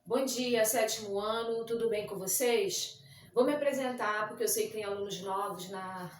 Bom dia, sétimo ano, tudo bem com vocês? Vou me apresentar porque eu sei que tem alunos novos na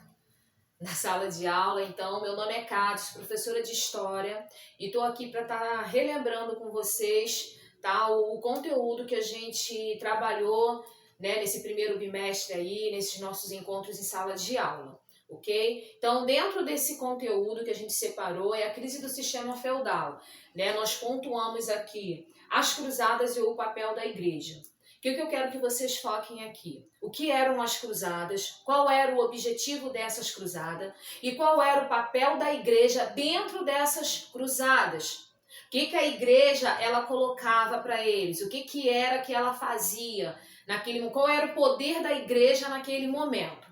sala de aula. Então, meu nome é Cátia, professora de História, e estou aqui para estar relembrando com vocês, tá, o conteúdo que a gente trabalhou, né, nesse primeiro bimestre aí, nesses nossos encontros em sala de aula, ok? Então, dentro desse conteúdo que a gente separou é a crise do sistema feudal, né? Nós pontuamos aqui as cruzadas e o papel da igreja. O que eu quero que vocês foquem aqui? O que eram as cruzadas? Qual era o objetivo dessas cruzadas? E qual era o papel da igreja dentro dessas cruzadas? O que a igreja ela colocava para eles? O que era que ela fazia naquele? Qual era o poder da igreja naquele momento?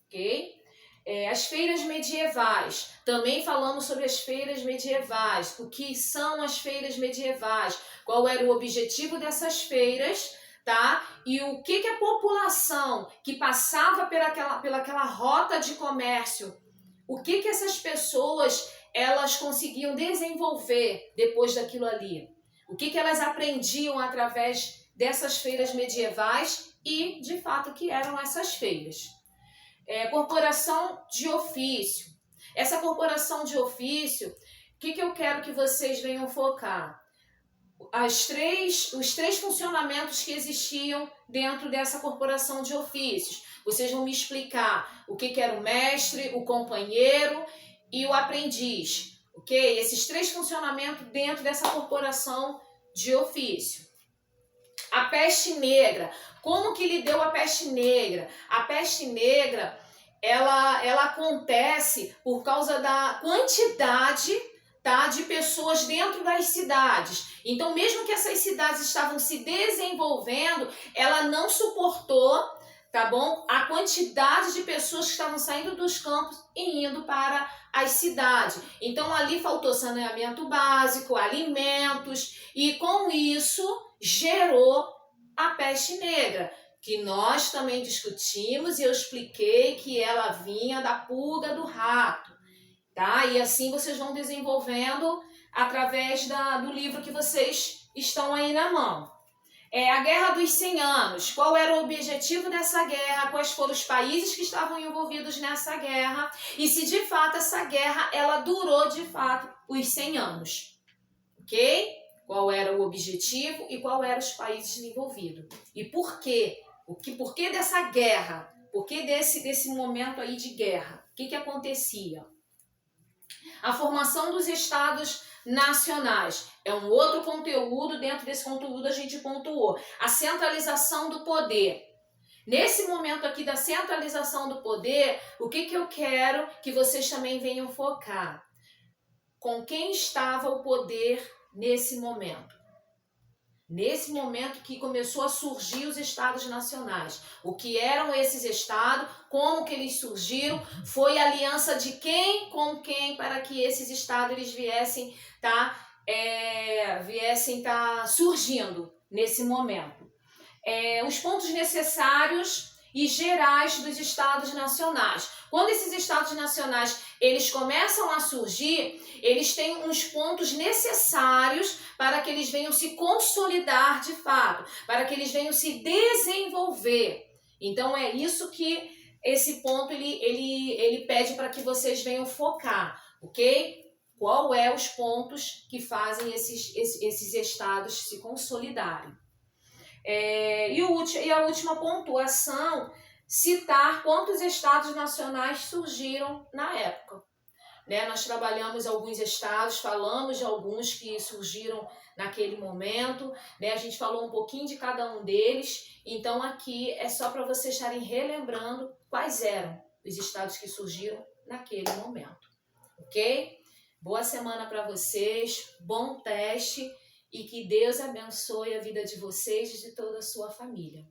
Ok? As feiras medievais, também falamos sobre as feiras medievais, o que são as feiras medievais, qual era o objetivo dessas feiras, tá? E o que a população que passava pelaquela rota de comércio, o que essas pessoas elas conseguiam desenvolver depois daquilo ali, o que elas aprendiam através dessas feiras medievais e, de fato, o que eram essas feiras. Corporação de ofício. Essa corporação de ofício, o que eu quero que vocês venham focar? Os três funcionamentos que existiam dentro dessa corporação de ofícios. Vocês vão me explicar o que era o mestre, o companheiro e o aprendiz, ok? Esses três funcionamentos dentro dessa corporação de ofício. A peste negra. Como que lhe deu a peste negra? A peste negra, ela acontece por causa da quantidade, tá, de pessoas dentro das cidades. Então, mesmo que essas cidades estavam se desenvolvendo, ela não suportou, tá bom, a quantidade de pessoas que estavam saindo dos campos e indo para as cidades. Então, ali faltou saneamento básico, alimentos, e com isso gerou a peste negra, que nós também discutimos e eu expliquei que ela vinha da pulga do rato, tá? E assim vocês vão desenvolvendo através do livro que vocês estão aí na mão. A Guerra dos 100 Anos. Qual era o objetivo dessa guerra? Quais foram os países que estavam envolvidos nessa guerra? E se de fato essa guerra ela durou de fato os 100 anos, ok? Qual era o objetivo e qual eram os países envolvidos. E por quê? Por que dessa guerra? Por que desse momento aí de guerra? O que acontecia? A formação dos estados nacionais. É um outro conteúdo, dentro desse conteúdo a gente pontuou. A centralização do poder. Nesse momento aqui da centralização do poder, o que eu quero que vocês também venham focar? Com quem estava o poder nesse momento? Nesse momento que começou a surgir os estados nacionais. O que eram esses estados, como que eles surgiram, foi a aliança de quem com quem para que esses estados eles viessem surgindo nesse momento. Os pontos necessários e gerais dos estados nacionais. Quando esses estados nacionais eles começam a surgir, eles têm uns pontos necessários para que eles venham se consolidar de fato, para que eles venham se desenvolver. Então é isso que esse ponto ele pede para que vocês venham focar, ok? Qual é os pontos que fazem esses estados se consolidarem? E a última pontuação, citar quantos estados nacionais surgiram na época. Né? Nós trabalhamos alguns estados, falamos de alguns que surgiram naquele momento, né? A gente falou um pouquinho de cada um deles, então aqui é só para vocês estarem relembrando quais eram os estados que surgiram naquele momento, ok? Boa semana para vocês, bom teste e que Deus abençoe a vida de vocês e de toda a sua família.